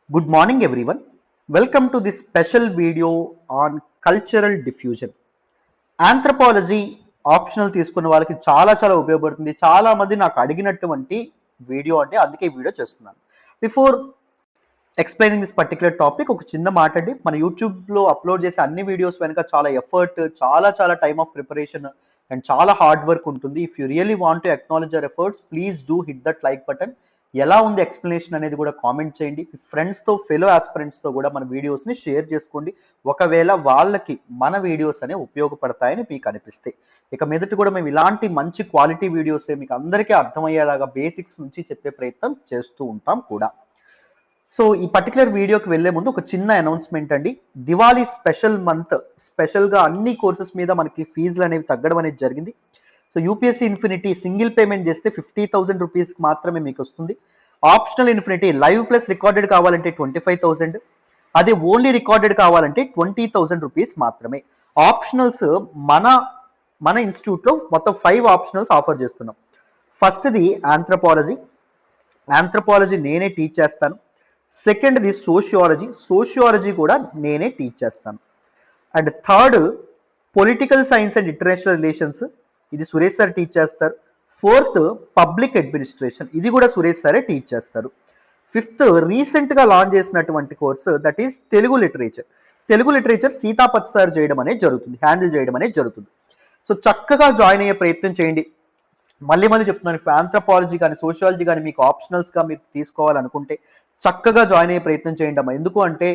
Good morning, everyone. Welcome to this special video on cultural diffusion. Anthropology optional తీసుకున్న వాళ్ళకి చాలా ఉపయోగపడుతుంది. చాలా మంది నాకు అడిగినటువంటి వీడియో అంటే అందుకే ఈ వీడియో చేస్తున్నాను. Before explaining this particular topic ఒక చిన్న మాట అండి. మన యూట్యూబ్లో అప్లోడ్ చేసే అన్ని వీడియోస్ వెనుక చాలా ఎఫర్ట్, చాలా టైమ్ ఆఫ్ ప్రిపరేషన్ అండ్ చాలా హార్డ్ వర్క్ ఉంటుంది. If you really want to acknowledge our efforts, please do hit that like button. ఎలా ఉంది ఎక్స్ప్లెనేషన్ అనేది కూడా కామెంట్ చేయండి. మీ ఫ్రెండ్స్తో, ఫెలో ఆస్పిరెంట్స్తో కూడా మన వీడియోస్ని షేర్ చేసుకోండి. ఒకవేళ వాళ్ళకి మన వీడియోస్ అనేవి ఉపయోగపడతాయని మీకు అనిపిస్తాయి. ఇక మీదట కూడా మేము ఇలాంటి మంచి క్వాలిటీ వీడియోసే మీకు అందరికీ అర్థమయ్యేలాగా బేసిక్స్ నుంచి చెప్పే ప్రయత్నం చేస్తూ ఉంటాం కూడా. సో ఈ పర్టికులర్ వీడియోకి వెళ్లే ముందు ఒక చిన్న అనౌన్స్మెంట్ అండి. దివాళీ స్పెషల్ మంత్ స్పెషల్గా అన్ని కోర్సెస్ మీద మనకి ఫీజులు అనేవి తగ్గడం అనేది జరిగింది. So UPSC infinity single payment చేస్తే 50,000 రూపీస్కి మాత్రమే మీకు వస్తుంది. Optional infinity live plus recorded కావాలంటే 25,000, అదే ఓన్లీ రికార్డెడ్ కావాలంటే 20,000 రూపీస్ మాత్రమే. ఆప్షనల్స్ మన ఇన్స్టిట్యూట్లో మొత్తం 5 ఆప్షనల్స్ ఆఫర్ చేస్తున్నాం. ఫస్ట్ది ఆంథ్రపాలజీ నేనే టీచ్ చేస్తాను. సెకండ్ది సోషియాలజీ కూడా నేనే టీచ్ చేస్తాను. And third political science and international relations, ఇది సురేష్ సార్ టీచ్ చేస్తారు. ఫోర్త్ పబ్లిక్ అడ్మినిస్ట్రేషన్, ఇది కూడా సురేష్ సారే టీచ్ చేస్తారు. ఫిఫ్త్ రీసెంట్గా లాంచ్ చేసినటువంటి course that is Telugu literature Sitapath sir handle చేయడం అనేది జరుగుతుంది. సో చక్కగా జాయిన్ అయ్యే ప్రయత్నం చేయండి. మళ్ళీ చెప్తున్నాను, ఆంథ్రపాలజీ కానీ సోషియాలజీ కానీ మీకు ఆప్షనల్స్గా మీరు తీసుకోవాలనుకుంటే చక్కగా జాయిన్ అయ్యే ప్రయత్నం చేయండి అమ్మా. ఎందుకు అంటే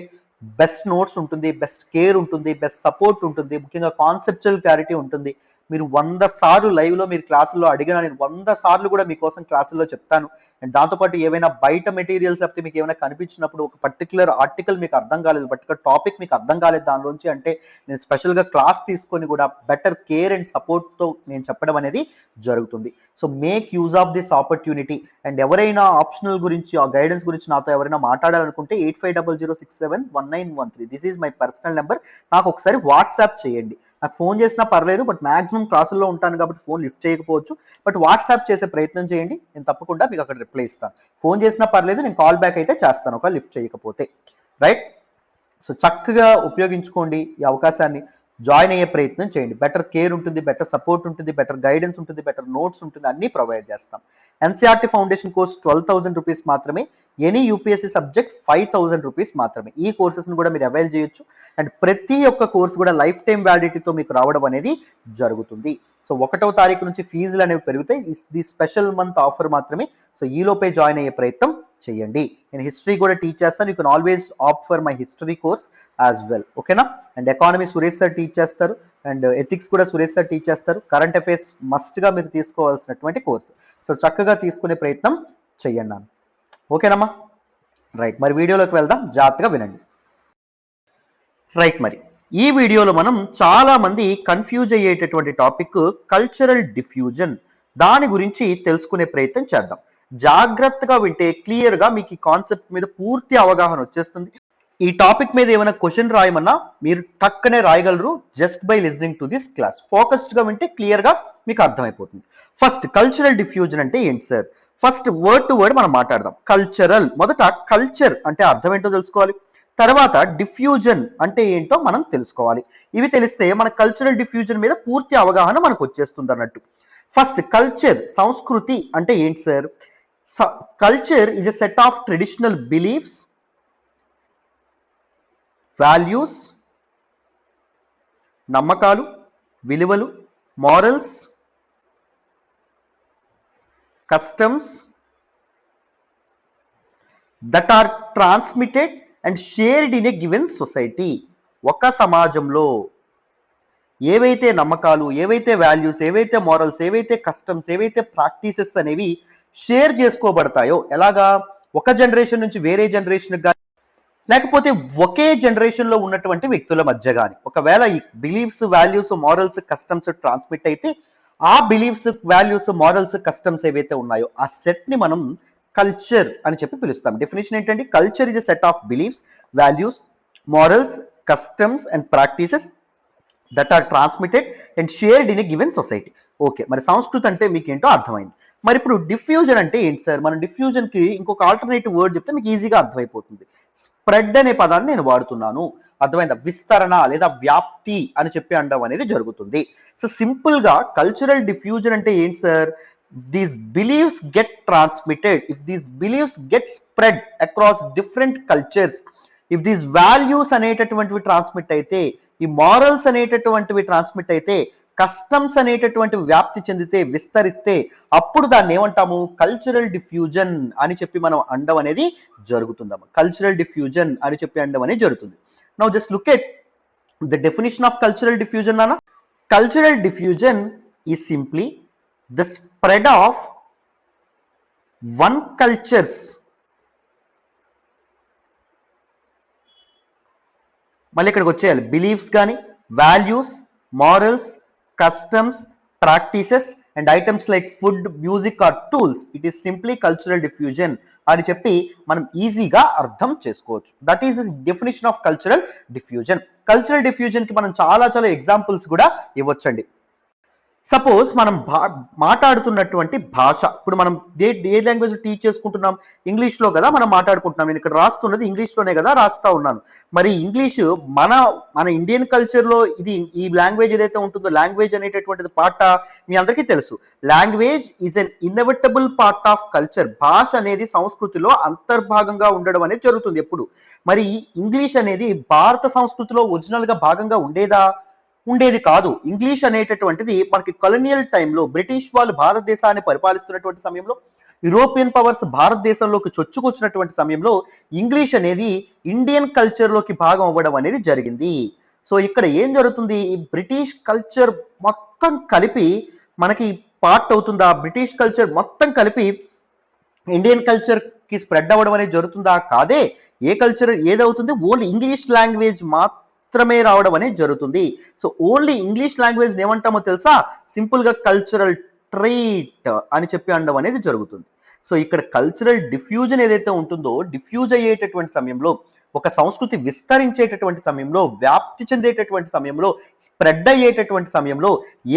బెస్ట్ నోట్స్ ఉంటుంది, బెస్ట్ కేర్ ఉంటుంది, బెస్ట్ సపోర్ట్ ఉంటుంది, ముఖ్యంగా కాన్సెప్చువల్ క్లారిటీ ఉంటుంది. మీరు 100 సార్లు లైవ్లో మీరు క్లాసుల్లో అడిగినా నేను 100 సార్లు కూడా మీకోసం క్లాసుల్లో చెప్తాను. అండ్ దాంతోపాటు ఏవైనా బయట మెటీరియల్స్ లేకపోతే మీకు ఏమైనా కనిపించినప్పుడు ఒక పర్టికులర్ ఆర్టికల్ మీకు అర్థం కాలేదు, పర్టికులర్ టాపిక్ మీకు అర్థం కాలేదు దానిలోంచి అంటే నేను స్పెషల్గా క్లాస్ తీసుకొని కూడా బెటర్ కేర్ అండ్ సపోర్ట్తో నేను చెప్పడం అనేది జరుగుతుంది. So make use of this opportunity. And ఎవరైనా ఆప్షనల్ గురించి ఆ గైడెన్స్ గురించి నాతో ఎవరైనా మాట్లాడాలనుకుంటే 8500671913 this is my personal number. నాకు ఒకసారి వాట్సాప్ చేయండి. నాకు ఫోన్ చేసినా పర్లేదు, బట్ మాక్సిమం క్లాసుల్లో ఉంటాను కాబట్టి ఫోన్ లిఫ్ట్ చేయకపోవచ్చు. బట్ వాట్సాప్ చేసే ప్రయత్నం చేయండి, నేను తప్పకుండా మీకు అక్కడ రిప్లై ఇస్తాను. ఫోన్ చేసినా పర్లేదు, నేను కాల్ బ్యాక్ అయితే చేస్తాను ఒకవేళ లిఫ్ట్ చేయకపోతే. రైట్? సో చక్కగా ఉపయోగించుకోండి ఈ అవకాశాన్ని, జాయిన్ అయ్యే ప్రయత్నం చేయండి. బెటర్ కేర్ ఉంటుంది, బెటర్ సపోర్ట్ ఉంటుంది, బెటర్ గైడెన్స్ ఉంటుంది, బెటర్ నోట్స్ ఉంటుంది, అన్నీ ప్రొవైడ్ చేస్తాం. ఎన్సీఆర్టీ ఫౌండేషన్ కోర్స్ 12,000 రూపీస్ మాత్రమే. ఎనీ యూపీఎస్సీ సబ్జెక్ట్ 5,000 రూపీస్ మాత్రమే. ఈ కోర్సెస్ని కూడా మీరు అవైల్ చేయొచ్చు. అండ్ ప్రతి ఒక్క కోర్సు కూడా లైఫ్ టైం వ్యాలిడిటీతో మీకు రావడం అనేది జరుగుతుంది. సో 1వ తారీఖు నుంచి ఫీజులు అనేవి పెరుగుతాయి. ది స్పెషల్ మంత్ ఆఫర్ మాత్రమే. సో ఈలోపే జాయిన్ అయ్యే ప్రయత్నం చేయండి. నేను హిస్టరీ కూడా టీచ్ చేస్తాను. You can always opt for my history course as well. ఓకేనా? And economy Suresh sir teach చేస్తారు, అండ్ ఎథిక్స్ కూడా సురేష్ సార్ టీచ్ చేస్తారు. కరెంట్ అఫైర్స్ మస్ట్గా మీరు తీసుకోవాల్సినటువంటి కోర్సు. సో చక్కగా తీసుకునే ప్రయత్నం చెయ్యండి నాన్న. ఓకేనమ్మా? రైట్, మరి వీడియోలోకి వెళ్దాం, జాగ్రత్తగా వినండి. రైట్, మరి ఈ వీడియోలో మనం చాలా మంది కన్ఫ్యూజ్ అయ్యేటటువంటి టాపిక్ కల్చరల్ డిఫ్యూజన్. దాని గురించి తెలుసుకునే ప్రయత్నం చేద్దాం. జాగ్రత్తగా వింటే క్లియర్గా మీకు ఈ కాన్సెప్ట్ మీద పూర్తి అవగాహన వచ్చేస్తుంది. ఈ టాపిక్ మీద ఏమైనా క్వశ్చన్ రాయమన్నా మీరు టక్కనే రాయగలరు just by listening to this class. ఫోకస్డ్గా వింటే క్లియర్గా మీకు అర్థమైపోతుంది. ఫస్ట్ కల్చరల్ డిఫ్యూజన్ అంటే ఏంటి sir? First word to word మనం మాట్లాడదాం. కల్చరల్, మొదట కల్చర్ అంటే అర్థం ఏంటో తెలుసుకోవాలి. తర్వాత డిఫ్యూజన్ అంటే ఏంటో మనం తెలుసుకోవాలి. ఇవి తెలిస్తే మన కల్చరల్ డిఫ్యూజన్ మీద పూర్తి అవగాహన మనకు వచ్చేస్తుంది అన్నట్టు. ఫస్ట్ కల్చర్, సంస్కృతి అంటే ఏంటి sir? Culture is a set of traditional beliefs, values, నమ్మకాలు, విలువలు, morals, customs that are transmitted and shared in a given society. ఒక సమాజంలో ఏవైతే నమ్మకాలు, ఏవైతే వాల్యూస్, ఏవైతే మారల్స్, ఏవైతే కస్టమ్స్, ఏవైతే ప్రాక్టీసెస్ అనేవి షేర్ చేసుకోబడతాయో, ఎలాగా ఒక జనరేషన్ నుంచి వేరే జనరేషన్ కానీ లేకపోతే ఒకే జనరేషన్లో ఉన్నటువంటి వ్యక్తుల మధ్య కానీ ఒకవేళ ఈ beliefs, values, morals, customs transmit అయితే ఆ బిలీఫ్స్, వాల్యూస్, మారల్స్, కస్టమ్స్ ఏవైతే ఉన్నాయో ఆ సెట్ని మనం కల్చర్ అని చెప్పి పిలుస్తాం. డెఫినేషన్ ఏంటంటే culture is a set of beliefs, values, morals, customs and practices that are transmitted and shared in a given society. Okay, మరి సంస్కృతి అంటే మీకు ఏంటో అర్థమైంది. మరి ఇప్పుడు డిఫ్యూజన్ అంటే ఏంటి సార్? మనం డిఫ్యూజన్కి ఇంకొక ఆల్టర్నేటివ్ వర్డ్ చెప్తే మీకు ఈజీగా అర్థమైపోతుంది. స్ప్రెడ్ అనే పదాన్ని నేను వాడుతున్నాను. అర్థమైందా? విస్తరణ లేదా వ్యాప్తి అని చెప్పి అనడం అనేది జరుగుతుంది. సో సింపుల్ గా కల్చరల్ డిఫ్యూజన్ అంటే ఏంటి sir? These believes get transmitted, if these believes get spread across different cultures, if these values అనేటటువంటివి ట్రాన్స్మిట్ అయితే, ఈ మారల్స్ అనేటటువంటివి ట్రాన్స్మిట్ అయితే, కస్టమ్స్ అనేటటువంటివి వ్యాప్తి చెందితే, విస్తరిస్తే, అప్పుడు దాన్ని ఏమంటాము? కల్చరల్ డిఫ్యూజన్ అని చెప్పి మనం అనడం అనేది జరుగుతుందమ్మా. కల్చరల్ డిఫ్యూజన్ అని చెప్పి అనడం అనేది జరుగుతుంది. Now just look at the definition of cultural diffusion నాన్న. Cultural diffusion is simply the spread of one cultures, మళ్ళీ ఇక్కడికి వచ్చేయాలి, బిలీఫ్స్ కానీ, values, morals, customs, practices and items like food, music or tools. It is simply cultural diffusion అని చెప్పి మనం ఈజీగా అర్థం చేసుకోవచ్చు. That is the definition of cultural diffusion. Cultural diffusion కి మనం చాలా ఎగ్జాంపుల్స్ కూడా ఇవ్వచ్చండి. సపోజ్ మనం మాట్లాడుతున్నటువంటి భాష, ఇప్పుడు మనం ఏ లాంగ్వేజ్ టీచ్ చేసుకుంటున్నాం? ఇంగ్లీష్లో కదా మనం మాట్లాడుకుంటున్నాం. నేను ఇక్కడ రాస్తున్నది ఇంగ్లీష్లోనే కదా రాస్తా ఉన్నాను. మరి ఇంగ్లీష్ మన ఇండియన్ కల్చర్లో ఈ లాంగ్వేజ్ ఏదైతే ఉంటుందో, లాంగ్వేజ్ అనేటటువంటిది పార్ట్, మీ అందరికీ తెలుసు. Language is an inevitable part of culture. భాష అనేది సంస్కృతిలో అంతర్భాగంగా ఉండడం అనేది జరుగుతుంది ఎప్పుడు. మరి ఇంగ్లీష్ అనేది భారత సంస్కృతిలో ఒరిజినల్ గా భాగంగా ఉండేది కాదు. ఇంగ్లీష్ అనేటటువంటిది మనకి కొలోనియల్ టైంలో బ్రిటిష్ వాళ్ళు భారతదేశాన్ని పరిపాలిస్తున్నటువంటి సమయంలో, యూరోపియన్ పవర్స్ భారతదేశంలోకి చొచ్చుకొచ్చినటువంటి సమయంలో ఇంగ్లీష్ అనేది ఇండియన్ కల్చర్లోకి భాగం అవ్వడం అనేది జరిగింది. సో ఇక్కడ ఏం జరుగుతుంది? ఈ బ్రిటిష్ కల్చర్ మొత్తం కలిపి మనకి పార్ట్ అవుతుందా? బ్రిటిష్ కల్చర్ మొత్తం కలిపి ఇండియన్ కల్చర్ కి స్ప్రెడ్ అవ్వడం అనేది జరుగుతుందా? కాదే. ఏ కల్చర్ ఏదవుతుంది? ఓన్లీ ఇంగ్లీష్ లాంగ్వేజ్ మాత్రమే రావడం అనేది జరుగుతుంది. సో ఓన్లీ ఇంగ్లీష్ లాంగ్వేజ్ ఏమంటామో తెలుసా? సింపుల్ గా కల్చరల్ ట్రైట్ అని చెప్పి అనడం అనేది జరుగుతుంది. సో ఇక్కడ కల్చరల్ డిఫ్యూజన్ ఏదైతే ఉంటుందో, డిఫ్యూజ్ అయ్యేటటువంటి సమయంలో, ఒక సంస్కృతి విస్తరించేటటువంటి సమయంలో, వ్యాప్తి చెందేటటువంటి సమయంలో, స్ప్రెడ్ అయ్యేటటువంటి సమయంలో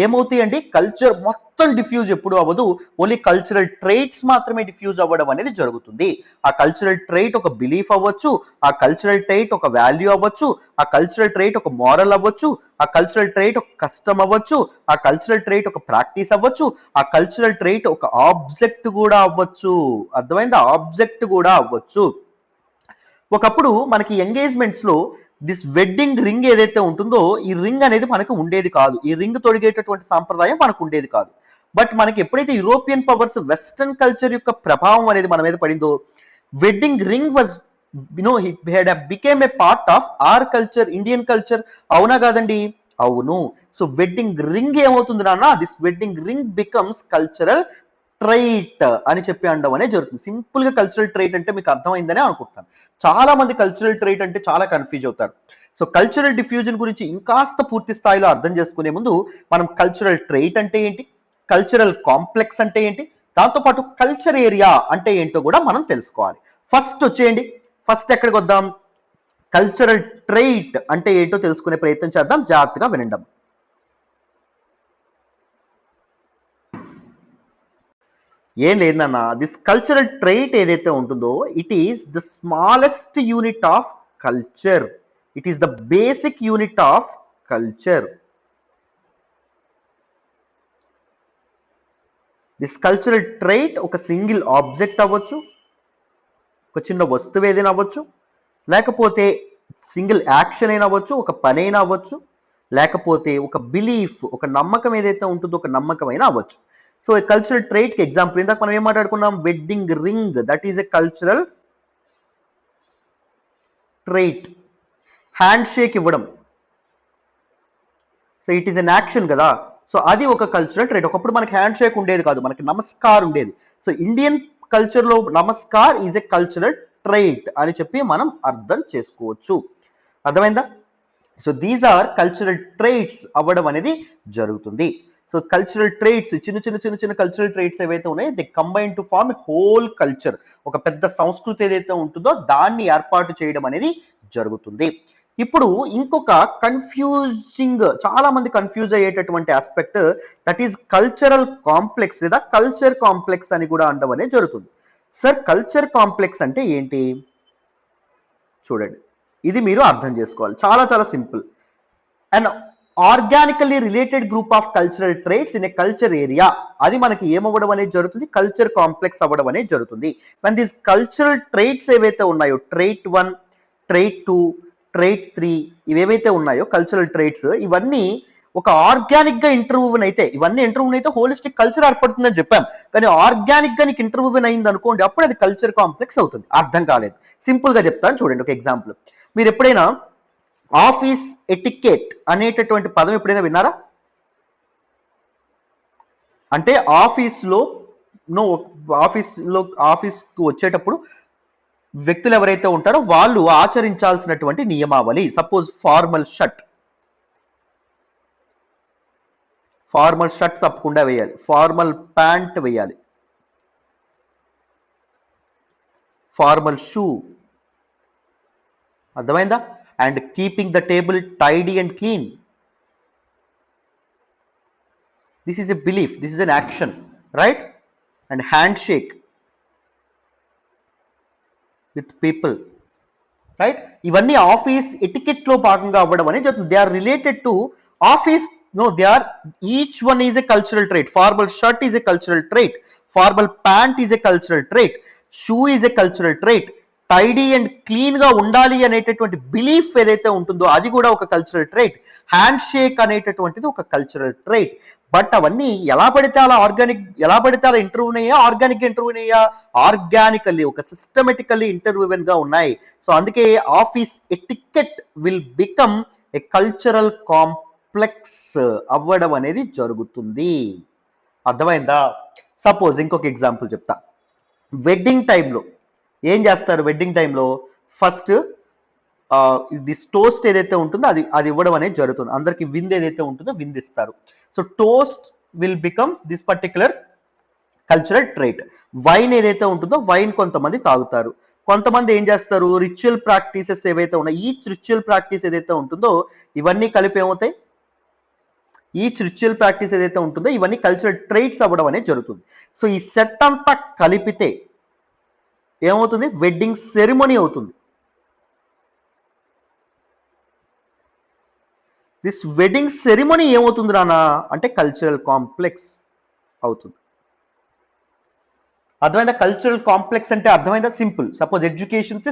ఏమవుతాయండి? కల్చర్ మొత్తం డిఫ్యూజ్ ఎప్పుడు అవ్వదు, ఓన్లీ కల్చరల్ ట్రైట్స్ మాత్రమే డిఫ్యూజ్ అవ్వడం అనేది జరుగుతుంది. ఆ కల్చరల్ ట్రైట్ ఒక బిలీఫ్ అవ్వచ్చు, ఆ కల్చరల్ ట్రైట్ ఒక వాల్యూ అవ్వచ్చు, ఆ కల్చరల్ ట్రైట్ ఒక మోరల్ అవ్వచ్చు, ఆ కల్చరల్ ట్రైట్ ఒక కస్టమ్ అవ్వచ్చు, ఆ కల్చరల్ ట్రైట్ ఒక ప్రాక్టీస్ అవ్వచ్చు, ఆ కల్చరల్ ట్రైట్ ఒక ఆబ్జెక్ట్ కూడా అవ్వచ్చు. అర్థమైందా? ఆబ్జెక్ట్ కూడా అవ్వచ్చు. ఒకప్పుడు మనకి ఎంగేజ్మెంట్స్ లో దిస్ వెడ్డింగ్ రింగ్ ఏదైతే ఉంటుందో, ఈ రింగ్ అనేది మనకు ఉండేది కాదు. ఈ రింగ్ తొడిగేటటువంటి సాంప్రదాయం మనకు ఉండేది కాదు. బట్ మనకి ఎప్పుడైతే యూరోపియన్ పవర్స్ వెస్టర్న్ కల్చర్ యొక్క ప్రభావం అనేది మన మీద పడిందో, wedding ring was became a part of our culture, Indian culture. అవునా కాదండి? అవును. సో వెడ్డింగ్ రింగ్ ఏమవుతుంది నాన్న? This wedding ring becomes cultural trait అని చెప్పి అనడం అనేది జరుగుతుంది. సింపుల్ గా కల్చరల్ ట్రైట్ అంటే మీకు అర్థమైందని అనుకుంటున్నాను. చాలా మంది కల్చరల్ ట్రైట్ అంటే చాలా కన్ఫ్యూజ్ అవుతారు. సో కల్చరల్ డిఫ్యూజన్ గురించి ఇంకాస్త పూర్తి స్థాయిలో అర్థం చేసుకునే ముందు మనం కల్చరల్ ట్రైట్ అంటే ఏంటి, కల్చరల్ కాంప్లెక్స్ అంటే ఏంటి, దాంతోపాటు కల్చర్ ఏరియా అంటే ఏంటో కూడా మనం తెలుసుకోవాలి. ఫస్ట్ వచ్చేయండి, ఫస్ట్ ఎక్కడికి వద్దాం? కల్చరల్ ట్రైట్ అంటే ఏంటో తెలుసుకునే ప్రయత్నం చేద్దాం. జాగ్రత్తగా వినండి. ఏం లేదన్నా, దిస్ కల్చరల్ ట్రైట్ ఏదైతే ఉంటుందో, it is the smallest unit of culture. It is the basic unit of culture. This cultural trait ఒక సింగిల్ ఆబ్జెక్ట్ అవ్వచ్చు, ఒక చిన్న వస్తువు ఏదైనా అవ్వచ్చు, లేకపోతే సింగిల్ యాక్షన్ అయినా అవ్వచ్చు, ఒక పని అయినా అవ్వచ్చు, లేకపోతే ఒక బిలీఫ్, ఒక నమ్మకం ఏదైతే ఉంటుందో ఒక నమ్మకం అయినా అవ్వచ్చు. సో కల్చరల్ ట్రైట్ కి ఎగ్జాంపుల్ ఇందాక మనం ఏం మాట్లాడుకున్నాం? Wedding ring, that is a cultural trait. Hand shake ఇవ్వడం, so it is an action కదా. సో అది ఒక కల్చరల్ ట్రైట్. ఒకప్పుడు మనకి హ్యాండ్ షేక్ ఉండేది కాదు, మనకి నమస్కార్ ఉండేది. సో ఇండియన్ కల్చర్ లో namaskar is a cultural trait అని చెప్పి మనం అర్థం చేసుకోవచ్చు. అర్థమైందా? So these are cultural traits అవ్వడం అనేది జరుగుతుంది. సో కల్చరల్ ట్రైట్స్, చిన్న కల్చరల్ ట్రైట్స్ ఏవైతే ఉన్నాయో, they combine to form whole culture. ఒక పెద్ద సంస్కృతి ఏదైతే ఉంటుందో దాన్ని ఏర్పాటు చేయడం అనేది జరుగుతుంది. ఇప్పుడు ఇంకొక కన్ఫ్యూజింగ్, చాలా మంది కన్ఫ్యూజ్ అయ్యేటటువంటి aspect, that is cultural complex లేదా కల్చర్ కాంప్లెక్స్ అని కూడా అనడం అనేది జరుగుతుంది. సార్ కల్చర్ కాంప్లెక్స్ అంటే ఏంటి? చూడండి, ఇది మీరు అర్థం చేసుకోవాలి, చాలా చాలా simple. And organically related group of cultural traits in a culture area, అది మనకి ఏమవ్వడం అనేది జరుగుతుంది, కల్చర్ కాంప్లెక్స్ అవ్వడం అనేది జరుగుతుంది. when these కల్చరల్ ట్రేట్స్ ఏవైతే ఉన్నాయో, ట్రేట్ 1, ట్రేట్ 2, ట్రేట్ 3, ఇవేవైతే ఉన్నాయో కల్చరల్ ట్రేట్స్, ఇవన్నీ ఒక ఆర్గానిక్ గా ఇంటర్వ్యూన్ అయితే, ఇవన్నీ ఇంటర్వ్యూన్ అయితే హోలిస్టిక్ కల్చర్ ఏర్పడుతుందని చెప్పాం. కానీ ఆర్గానిక్ గా నీకు ఇంటర్వ్యూన్ అయింది అనుకోండి, అప్పుడు అది కల్చర్ కాంప్లెక్స్ అవుతుంది. అర్థం కాలేదు, సింపుల్ గా చెప్తాను చూడండి. ఒక ఎగ్జాంపుల్, మీరు ఎప్పుడైనా ఆఫీస్ ఎటికెట్ అనేటటువంటి పదం ఎప్పుడైనా విన్నారా? అంటే ఆఫీస్కు వచ్చేటప్పుడు వ్యక్తులు ఎవరైతే ఉంటారో వాళ్ళు ఆచరించాల్సినటువంటి నియమావళి. సపోజ్ ఫార్మల్ షర్ట్ తప్పకుండా వేయాలి, ఫార్మల్ ప్యాంట్ వేయాలి, ఫార్మల్ షూ, అర్థమైందా? And keeping the table tidy and clean. This is a belief, this is an action, right? And handshake with people, right? ఇవన్నీ ఆఫీస్ ఎటికెట్ లో భాగంగా అవ్వడం అనేది జరుగుతుంది. They are related to office. No, they are, each one is a cultural trait. Formal shirt is a cultural trait, formal pant is a cultural trait, shoe is a cultural trait, tidy and clean గా ఉండాలి అనేటటువంటి belief ఏదైతే ఉంటుందో అది కూడా ఒక cultural trait. Hand Sheikh అనేటటువంటిది ఒక కల్చరల్ ట్రైట్. బట్ అవన్నీ ఎలా పడితే అలా ఎలా పడితే అలా ఇంటర్వ్యూన్ అయ్యా, ఆర్గానికల్లీ ఒక సిస్టమేటికల్లీ ఇంటర్వ్యూన్ గా ఉన్నాయి. సో అందుకే office etiquette will become a cultural complex అవ్వడం అనేది జరుగుతుంది. అర్థమైందా? సపోజ్ ఇంకొక ఎగ్జాంపుల్ చెప్తా. వెడ్డింగ్ టైంలో ఏం చేస్తారు? వెడ్డింగ్ టైంలో ఫస్ట్ దిస్ టోస్ట్ ఏదైతే ఉంటుందో అది ఇవ్వడం అనేది జరుగుతుంది. అందరికి విందు ఏదైతే ఉంటుందో విందు ఇస్తారు. So toast will become this particular cultural trait. Wine ఏదైతే ఉంటుందో వైన్ కొంతమంది తాగుతారు, కొంతమంది ఏం చేస్తారు, రిచువల్ ప్రాక్టీసెస్ ఏవైతే ఉన్నాయి, ఈచ్ రిచువల్ ప్రాక్టీస్ ఏదైతే ఉంటుందో ఇవన్నీ కలిపి ఏమవుతాయి, ఈచ్ రిచువల్ ప్రాక్టీస్ ఏదైతే ఉంటుందో ఇవన్నీ కల్చరల్ ట్రైట్స్ అవ్వడం అనేది జరుగుతుంది. సో ఈ సెట్ అంతా కలిపితే ఏమవుతుంది, వెడ్డింగ్ సెరిమనీ అవుతుంది. దిస్ వెడ్డింగ్ సెరిమనీ ఏమవుతుంది రానా అంటే కల్చరల్ కాంప్లెక్స్ అవుతుంది. అర్థమైందా? కల్చరల్ కాంప్లెక్స్ అంటే అర్థమైందా? సింపుల్. సపోజ్ ఎడ్యుకేషన్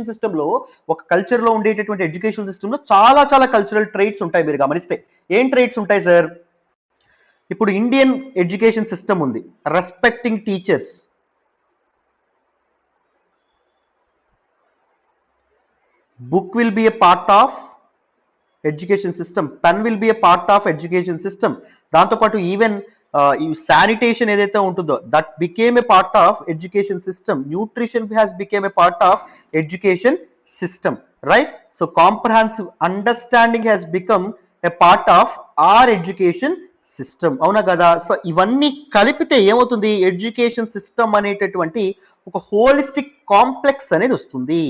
సిస్టంలో ఒక కల్చర్లో ఉండేటటువంటి ఎడ్యుకేషన్ సిస్టంలో చాలా చాలా కల్చరల్ ట్రైట్స్ ఉంటాయి. మీరు గమనిస్తే ఏం ట్రైట్స్ ఉంటాయి సార్? ఇప్పుడు ఇండియన్ ఎడ్యుకేషన్ సిస్టమ్ ఉంది, respecting teachers, book will be a part of education system, pen will be a part of education system. దాంతోపాటు ఈవెన్ ఈ శానిటేషన్ ఏదైతే ఉంటుందో that became a part of education system. Nutrition has become a part of education system, right? So comprehensive understanding has become a part of our education system. అవునా కదా? So ఇవన్నీ కలిపితే ఏమవుతుంది, education system అనేటటువంటి ఒక holistic complex అనేది వస్తుంది.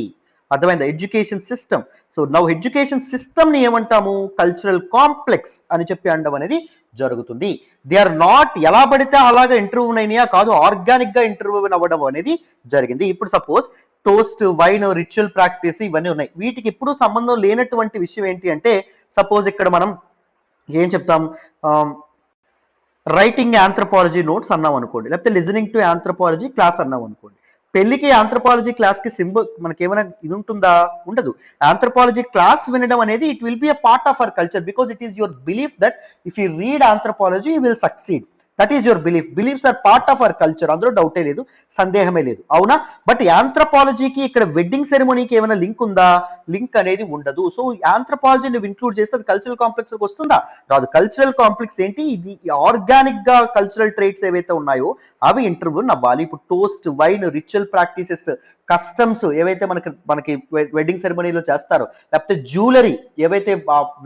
అర్థమైందా? Education system. So now education system ని ఏమంటాము, కల్చరల్ కాంప్లెక్స్ అని చెప్పి అనడం అనేది జరుగుతుంది. దే ఆర్ నాట్ ఎలా పడితే అలాగా ఇంటర్వ్యూన్ అయినాయా కాదు, ఆర్గానిక్ గా ఇంటర్వ్యూన్ అవ్వడం అనేది జరిగింది. ఇప్పుడు suppose toast, wine, ritual practice ఇవన్నీ ఉన్నాయి. వీటికి ఎప్పుడు సంబంధం లేనటువంటి విషయం ఏంటి అంటే, సపోజ్ ఇక్కడ మనం ఏం చెప్తాం, రైటింగ్ ఆంథ్రోపాలజీ నోట్స్ అన్నాం అనుకోండి, లేకపోతే లిజనింగ్ టు ఆంథ్రోపాలజీ క్లాస్ అన్నాం అనుకోండి. పెళ్లికి ఆంథ్రోపాలజీ క్లాస్ కి సింబల్ మనకి ఏమైనా ఇది ఉంటుందా? ఉండదు. ఆంథ్రోపాలజీ క్లాస్ వినడం అనేది it will be a part of our culture, because it is your belief that if you read anthropology you will succeed. That is your belief. Beliefs are part of our culture, అందులో డౌటే లేదు, సందేహమే లేదు. అవునా? But ఆంథ్రోపాలజీకి ఇక్కడ wedding సెరమనీకి ఏమైనా link ఉందా? Link అనేది ఉండదు. సో ఆంథ్రోపాలజీ నువ్వు ఇంక్లూడ్ చేస్తే అది కల్చరల్ కాంప్లెక్స్ వస్తుందా? రాదు. కల్చరల్ కాంప్లెక్స్ ఏంటి, ఇది ఆర్గానిక్ గా కల్చరల్ ట్రేట్స్ ఏవైతే ఉన్నాయో అవి ఇంటర్వ్యూ అవ్వాలి. ఇప్పుడు toast, wine, ritual practices, customs ఏవైతే మనకి వెడ్డింగ్ సెరమనీలో చేస్తారో, లేకపోతే జ్యువెలరీ ఏవైతే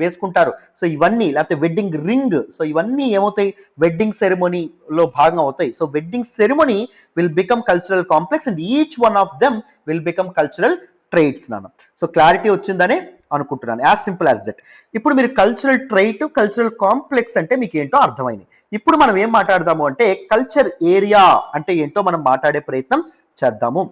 వేసుకుంటారో, సో ఇవన్నీ, లేకపోతే వెడ్డింగ్ రింగ్, సో ఇవన్నీ ఏమవుతాయి, వెడ్డింగ్ సెరమనీలో భాగం అవుతాయి. So wedding ceremony will become cultural complex and each one of them will become cultural traits నాన్న. సో క్లారిటీ వచ్చిందనే అనుకుంటున్నాను, యాజ్ సింపుల్ యాజ్ దట్. ఇప్పుడు మీరు కల్చరల్ ట్రైట్, కల్చరల్ కాంప్లెక్స్ అంటే మీకు ఏంటో అర్థమైంది. ఇప్పుడు మనం ఏం మాట్లాడదాము అంటే కల్చర్ ఏరియా అంటే ఏంటో మనం మాట్లాడే ప్రయత్నం చేద్దాము.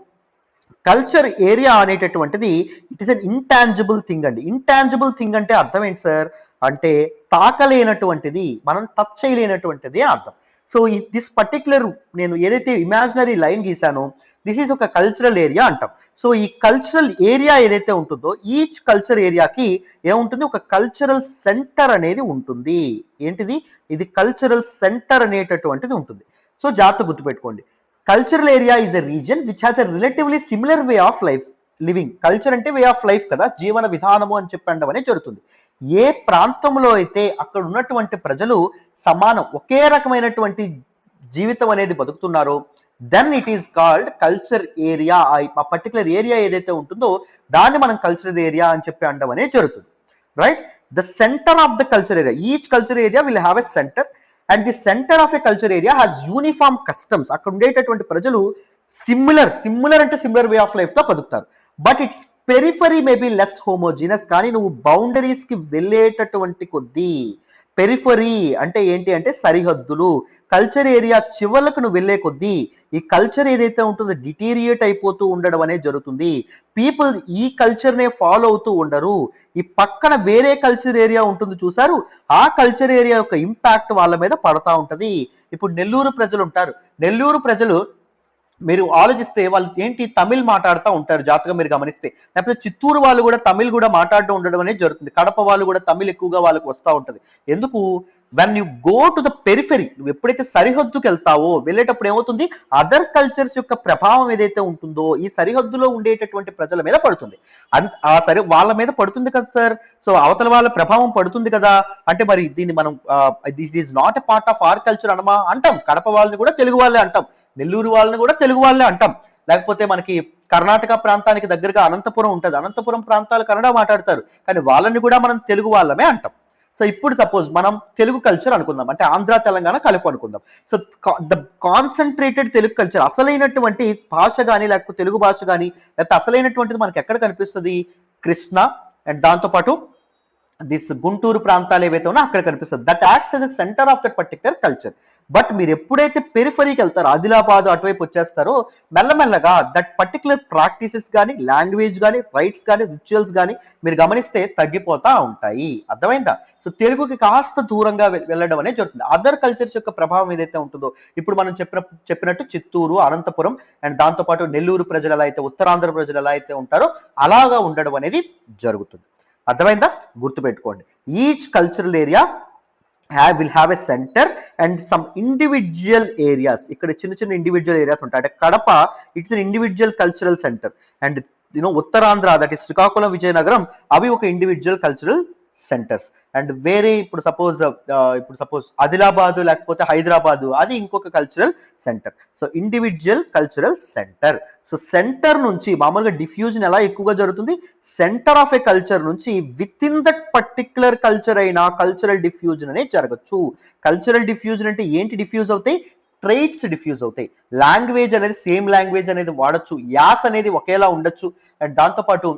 కల్చర్ ఏరియా అనేటటువంటిది it is an intangible thing అండి. ఇంటాంజిబుల్ థింగ్ అంటే అర్థం ఏంటి సార్? అంటే తాకలేనటువంటిది, మనం టచ్ చేయలేనటువంటిది అని అర్థం. సో దిస్ పర్టిక్యులర్ నేను ఏదైతే ఇమాజినరీ లైన్ గీసానో దిస్ ఈజ్ ఒక కల్చరల్ ఏరియా అంటాం. సో ఈ కల్చరల్ ఏరియా ఏదైతే ఉంటుందో ఈచ్ కల్చర్ ఏరియాకి ఏముంటుంది? ఒక కల్చరల్ సెంటర్ అనేది ఉంటుంది. ఏంటిది? ఇది కల్చరల్ సెంటర్ అనేటటువంటిది ఉంటుంది. సో జాగ్రత్త గుర్తుపెట్టుకోండి. Cultural area is a reason which has a relatively similar way of life living. Culture అంటే వే ఆఫ్ లైఫ్ కదా, జీవన విధానము అని చెప్పండం అనేది జరుగుతుంది. ఏ ప్రాంతంలో అయితే అక్కడ ఉన్నటువంటి ప్రజలు సమానం, ఒకే రకమైనటువంటి జీవితం అనేది బతుకుతున్నారో then it is called culture area. ఆ పర్టికులర్ ఏరియా ఏదైతే ఉంటుందో దాన్ని మనం కల్చరల్ ఏరియా అని చెప్పి అనడం అనేది జరుగుతుంది. Right? The centre of the culture area, each culture area will have a centre and the centre of a culture area has uniform customs. అక్కడ ఉండేటటువంటి ప్రజలు సిమిలర్ అంటే సిమిలర్ వే ఆఫ్ లైఫ్ తో బతుకుతారు. But it's periphery may be less homogeneous. కానీ నువ్వు boundaries కి వెళ్ళేటటువంటి కొద్దీ, పెరిఫరీ అంటే ఏంటి అంటే సరిహద్దులు, కల్చర్ ఏరియా చివరకు నువ్వు వెళ్ళే కొద్దీ ఈ కల్చర్ ఏదైతే ఉంటుందో డిటీరియేట్ అయిపోతూ ఉండడం అనేది జరుగుతుంది. పీపుల్ ఈ కల్చర్ నే ఫాలో అవుతూ ఉండరు. ఈ పక్కన వేరే కల్చర్ ఏరియా ఉంటుంది చూసారు, ఆ కల్చర్ ఏరియా యొక్క ఇంపాక్ట్ వాళ్ళ మీద పడతా ఉంటది. ఇప్పుడు నెల్లూరు ప్రజలు ఉంటారు, నెల్లూరు ప్రజలు మీరు ఆలోచిస్తే వాళ్ళు ఏంటి తమిళ్ మాట్లాడుతూ ఉంటారు, జాగ్రత్తగా మీరు గమనిస్తే. లేకపోతే చిత్తూరు వాళ్ళు కూడా తమిళ్ కూడా మాట్లాడడం ఉండడం అనేది జరుగుతుంది. కడప వాళ్ళు కూడా తమిళ్ ఎక్కువగా వాళ్ళకి వస్తూ ఉంటది. ఎందుకు? When you go to the periphery, నువ్వు ఎప్పుడైతే సరిహద్దుకు వెళ్తావో వెళ్ళేటప్పుడు ఏమవుతుంది? అదర్ కల్చర్స్ యొక్క ప్రభావం ఏదైతే ఉంటుందో ఈ సరిహద్దులో ఉండేటటువంటి ప్రజల మీద పడుతుంది. వాళ్ళ మీద పడుతుంది కదా సార్. సో అవతల వాళ్ళ ప్రభావం పడుతుంది కదా అంటే మరి దీన్ని మనం this is not a part of our culture అనమా అంటాం. కడప వాళ్ళని కూడా తెలుగు వాళ్ళే అంటాం, నెల్లూరు వాళ్ళని కూడా తెలుగు వాళ్ళే అంటాం. లేకపోతే మనకి కర్ణాటక ప్రాంతానికి దగ్గరగా అనంతపురం ఉంటుంది, అనంతపురం ప్రాంతాలు కన్నడ మాట్లాడతారు, కానీ వాళ్ళని కూడా మనం తెలుగు వాళ్ళమే అంటాం. సో ఇప్పుడు సపోజ్ మనం తెలుగు కల్చర్ అనుకుందాం, అంటే ఆంధ్ర తెలంగాణ కలిపి అనుకుందాం. So the concentrated Telugu culture, అసలైనటువంటి భాష కానీ లేకపోతే తెలుగు భాష కానీ లేకపోతే అసలైనటువంటిది మనకి ఎక్కడ కనిపిస్తుంది? కృష్ణ అండ్ దాంతోపాటు దిస్ గుంటూరు ప్రాంతాలు ఏవైతే ఉన్నా అక్కడ కనిపిస్తుంది. That acts as a centre of that particular culture. But మీరు ఎప్పుడైతే పెరిఫరీకి వెళ్తారో, ఆదిలాబాద్ అటువైపు వచ్చేస్తారో మెల్లమెల్లగా దట్ పర్టికులర్ ప్రాక్టీసెస్ కానీ లాంగ్వేజ్ కానీ రైట్స్ కానీ రిచువల్స్ కానీ మీరు గమనిస్తే తగ్గిపోతా ఉంటాయి. అర్థమైందా? సో తెలుగుకి కాస్త దూరంగా వెళ్ళడం అనేది జరుగుతుంది. అదర్ కల్చర్స్ యొక్క ప్రభావం ఏదైతే ఉంటుందో, ఇప్పుడు మనం చెప్పినట్టు చిత్తూరు, అనంతపురం అండ్ దాంతోపాటు నెల్లూరు ప్రజలు ఎలా అయితే, ఉత్తరాంధ్ర ప్రజలు ఎలా అయితే ఉంటారో అలాగా ఉండడం అనేది జరుగుతుంది. అర్థమైందా? గుర్తుపెట్టుకోండి. Each cultural area will have a center and some individual areas. ఇక్కడ చిన్న చిన్న ఇండివిజువల్ ఏరియాస్ ఉంటాయి. అంటే Kadapa it's an individual cultural center and Uttarandhra that is Srikakulam, Vizianagaram అవి ఒక ఇండివిజువల్ కల్చరల్ సెంటర్స్. అండ్ వేరే ఇప్పుడు సపోజ్ ఆదిలాబాద్ లేకపోతే హైదరాబాద్ అది ఇంకొక cultural centre. So individual cultural centre. So centre నుంచి మామూలుగా డిఫ్యూజన్ ఎలా ఎక్కువగా జరుగుతుంది? సెంటర్ ఆఫ్ ఏ కల్చర్ నుంచి with in that particular culture అయినా కల్చరల్ డిఫ్యూజన్ అనేది జరగచ్చు. కల్చరల్ డిఫ్యూజన్ అంటే ఏంటి? డిఫ్యూజ్ అవుతాయి, ట్రైట్స్ డిఫ్యూజ్ అవుతాయి. లాంగ్వేజ్ అనేది సేమ్ లాంగ్వేజ్ అనేది వాడచ్చు, యాస అనేది ఒకేలా ఉండొచ్చు, అండ్ దాంతోపాటు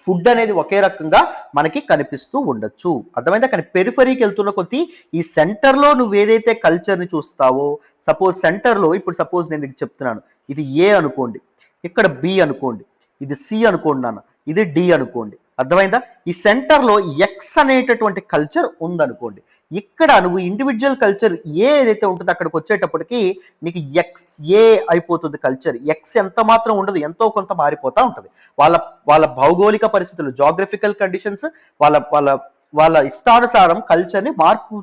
ఫుడ్ అనేది ఒకే రకంగా మనకి కనిపిస్తూ ఉండొచ్చు. అర్థమైందా? కానీ పెరిఫరీకి వెళ్తున్న కొద్దీ ఈ సెంటర్ లో నువ్వు ఏదైతే కల్చర్ ని చూస్తావో, సపోజ్ సెంటర్ లో ఇప్పుడు సపోజ్ నేను మీకు చెప్తున్నాను, ఇది ఏ అనుకోండి, ఇక్కడ బి అనుకోండి, ఇది సి అనుకోండి నాన్న, ఇది డి అనుకోండి. అర్థమైందా? ఈ సెంటర్ లో ఎక్స్ అనేటటువంటి కల్చర్ ఉందనుకోండి. ఇక్కడ నువ్వు ఇండివిజువల్ కల్చర్ ఏ ఏదైతే ఉంటుందో అక్కడికి వచ్చేటప్పటికి నీకు ఎక్స్ ఏ అయిపోతుంది. కల్చర్ ఎక్స్ ఎంత మాత్రం ఉండదు, ఎంతో కొంత మారిపోతా ఉంటుంది. వాళ్ళ వాళ్ళ భౌగోళిక పరిస్థితులు, జాగ్రఫికల్ కండిషన్స్, వాళ్ళ వాళ్ళ వాళ్ళ ఇష్టానుసారం కల్చర్ని మార్పు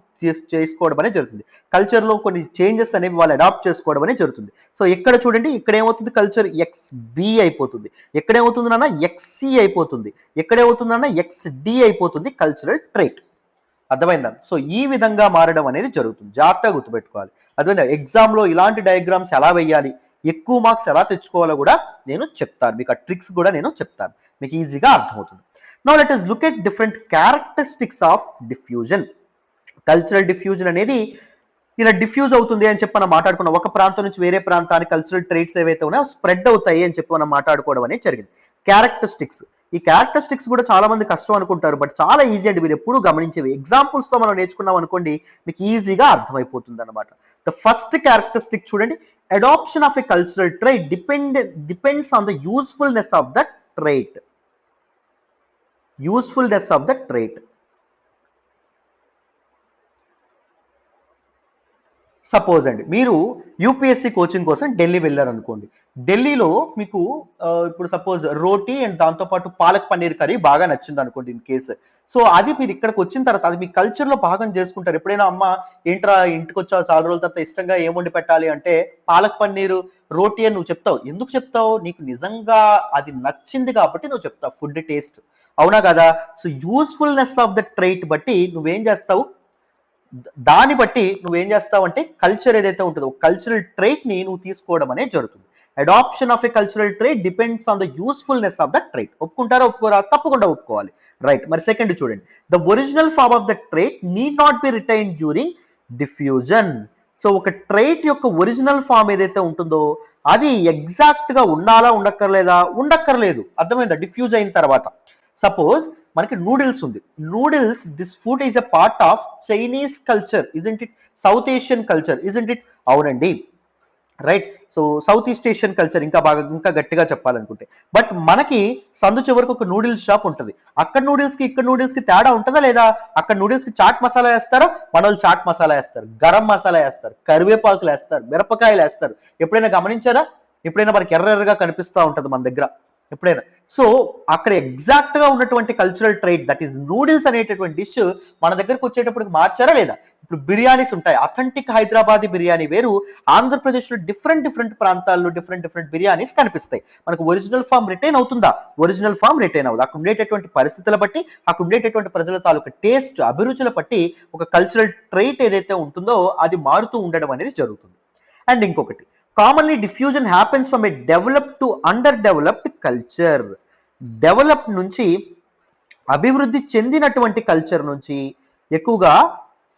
చేసుకోవడం అనేది జరుగుతుంది. కల్చర్లో కొన్ని చేంజెస్ అనేవి వాళ్ళు అడాప్ట్ చేసుకోవడం అనేది జరుగుతుంది. సో ఇక్కడ చూడండి, ఇక్కడ ఏమవుతుంది? కల్చర్ ఎక్స్ బి అయిపోతుంది. ఎక్కడేమవుతుంది నాన్న? ఎక్స్సి అయిపోతుంది. ఎక్కడేమవుతుంది నాన్న? ఎక్స్ డి అయిపోతుంది కల్చరల్ ట్రైట్. అర్థమైందా? సో ఈ విధంగా మారడం అనేది జరుగుతుంది. జాగ్రత్తగా గుర్తుపెట్టుకోవాలి. అర్థమైందా? ఎగ్జామ్లో ఇలాంటి డయాగ్రామ్స్ ఎలా వేయాలి, ఎక్కువ మార్క్స్ ఎలా తెచ్చుకోవాలో కూడా నేను చెప్తాను, మీకు ఆ ట్రిక్స్ కూడా నేను చెప్తాను, మీకు ఈజీగా అర్థమవుతుంది. Now let us look at different characteristics of diffusion. Cultural diffusion అనేది ఇలా డిఫ్యూజ్ అవుతుంది అని చెప్పి మనం మాట్లాడుకున్నాం. ఒక ప్రాంతం నుంచి వేరే ప్రాంతానికి కల్చరల్ ట్రేట్స్ ఏవైతే ఉన్నాయో స్ప్రెడ్ అవుతాయి అని చెప్పి మనం మాట్లాడుకోవడం అనేది జరిగింది. క్యారెక్టరిస్టిక్స్, ఈ క్యారెక్టరిస్టిక్స్ కూడా చాలా మంది కష్టం అనుకుంటారు, బట్ చాలా ఈజీ అండి. మీరు ఎప్పుడు గమనించేవి ఎగ్జాంపుల్స్ తో మనం నేర్చుకున్నాం అనుకోండి, మీకు ఈజీగా అర్థమైపోతుంది అనమాట. ద ఫస్ట్ క్యారెక్టరిస్టిక్ చూడండి, adoption of a cultural trait depends on the usefulness of that trait. Usefulness of the trait. Suppose అండి మీరు యూపీఎస్సీ కోచింగ్ కోసం ఢిల్లీ వెళ్ళారు అనుకోండి. ఢిల్లీలో మీకు ఇప్పుడు సపోజ్ రోటీ అండ్ దాంతోపాటు పాలక్ పన్నీర్ కర్రీ బాగా నచ్చింది అనుకోండి ఇన్ కేసు. సో అది మీరు ఇక్కడికి వచ్చిన తర్వాత అది మీ కల్చర్లో భాగం చేసుకుంటారు. ఎప్పుడైనా అమ్మ ఏంట్రా ఇంటికి వచ్చావు చాలా రోజుల తర్వాత ఇష్టంగా ఏం వండి పెట్టాలి అంటే పాలక్ పన్నీరు రోటీ అని నువ్వు చెప్తావు. ఎందుకు చెప్తావు? నీకు నిజంగా అది నచ్చింది కాబట్టి నువ్వు చెప్తావు, ఫుడ్ టేస్ట్. అవునా కదా? So usefulness of the trait బట్టి నువ్వేం చేస్తావు, దాన్ని బట్టి నువ్వేం చేస్తావు అంటే కల్చర్ ఏదైతే ఉంటుందో కల్చరల్ ట్రైట్ ని నువ్వు తీసుకోవడం అనేది జరుగుతుంది. Adoption of a cultural trait depends on the usefulness of the trait. ఒప్పుకుంటారా ఒప్పుకోరా? తప్పకుండా ఒప్పుకోవాలి. రైట్. మరి సెకండ్ చూడండి, the original form of the trait need not be retain during diffusion. So ఒక ట్రైట్ యొక్క ఒరిజినల్ ఫామ్ ఏదైతే ఉంటుందో అది ఎగ్జాక్ట్ గా ఉండాలా ఉండక్కర్లేదా? ఉండక్కర్లేదు. అర్థమైందా? డిఫ్యూజ్ అయిన తర్వాత సపోజ్ మనకి నూడిల్స్ ఉంది. Noodles, this food is a part of Chinese culture, isn't it? South Asian culture, isn't it? అవునండి. Right. So South East Asian culture ఇంకా బాగా ఇంకా గట్టిగా చెప్పాలనుకుంటే. బట్ మనకి సందు చివరకు ఒక నూడిల్స్ షాప్ ఉంటుంది. అక్కడ నూడిల్స్ కి ఇక్కడ నూడిల్స్ కి తేడా ఉంటుందా లేదా? అక్కడ నూడిల్స్ కి చాట్ మసాలా వేస్తారా? మన వాళ్ళు చాట్ మసాలా వేస్తారు, గరం మసాలా వేస్తారు, కరివేపాకులు వేస్తారు, మిరపకాయలు వేస్తారు. ఎప్పుడైనా గమనించారా? ఎప్పుడైనా మనకి ఎర్రగా కనిపిస్తూ ఉంటుంది మన దగ్గర ఎప్పుడైనా. సో అక్కడ ఎగ్జాక్ట్ గా ఉన్నటువంటి cultural trait that is noodles అనేటటువంటి డిష్ మన దగ్గరకు వచ్చేటప్పటికి మార్చారా లేదా? ఇప్పుడు బిర్యానీస్ ఉంటాయి. అథెంటిక్ హైదరాబాదీ బిర్యానీ వేరు, ఆంధ్రప్రదేశ్ లో డిఫరెంట్ ప్రాంతాల్లో డిఫరెంట్ బిర్యానీస్ కనిపిస్తాయి. మనకు ఒరిజినల్ ఫామ్ రిటైన్ అవుతుందా? ఒరిజినల్ ఫామ్ రిటైన్ అవుతుంది. అక్కడ ఉండేటటువంటి పరిస్థితుల బట్టి, అక్కడ ఉండేటటువంటి ప్రజల తాలూకా టేస్ట్ అభిరుచుల బట్టి ఒక కల్చరల్ ట్రైట్ ఏదైతే ఉంటుందో అది మారుతూ ఉండడం అనేది జరుగుతుంది. అండ్ ఇంకొకటి, commonly diffusion happens from a developed to underdeveloped culture. Develop నుంచి అభివృద్ధి చెందినటువంటి కల్చర్ నుంచి ఎక్కువగా